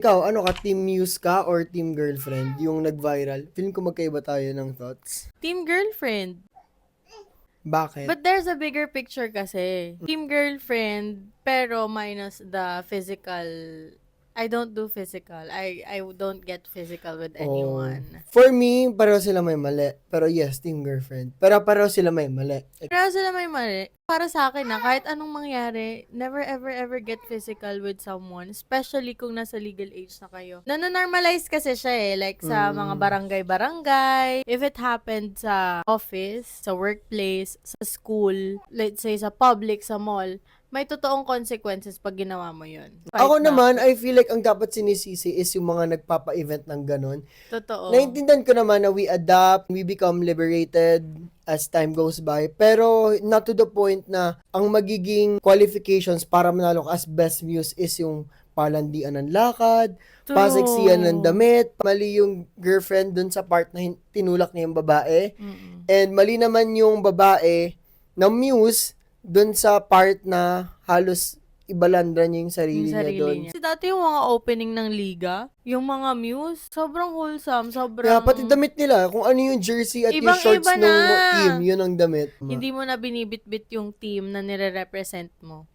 Ikaw, ano ka, team Muse ka or team girlfriend? Yung nag-viral. Feeling ko magkaiba tayo ng thoughts. Team girlfriend. Bakit? But there's a bigger picture kasi. Team girlfriend, pero minus the physical. I don't do physical. I don't get physical with Oh. anyone. For me, pareho sila may mali. Pero yes, team girlfriend. Pero pareho sila may mali. Pero sila may mali. Para sa akin na kahit anong mangyari, never ever ever get physical with someone. Especially kung nasa legal age na kayo. Nanonormalize kasi siya eh. Like sa mga barangay-barangay. If it happened sa office, sa workplace, sa school, let's say sa public, sa mall, may totoong consequences pag ginawa mo yun. Fight Ako back. naman, I feel like ang dapat sinisisi is yung mga nagpapa-event ng ganon. Totoo. Naintindihan ko naman na we adapt, we become liberated as time goes by. Pero not to the point na ang magiging qualifications para manalo ka as best muse is yung palandian ng lakad, paseksiyan ng damit, mali yung girlfriend dun sa part na tinulak niya yung babae. And mali naman yung babae na muse dun sa part na halos ibalandra niya yung sarili niya doon. Kasi dati yung mga opening ng liga, yung mga Muse, sobrang wholesome, sobrang... Kaya pati damit nila, kung ano yung jersey at yung Ibang-iba shorts ng na. team, yun ang damit. Hindi mo na binibitbit yung team na nire-represent mo.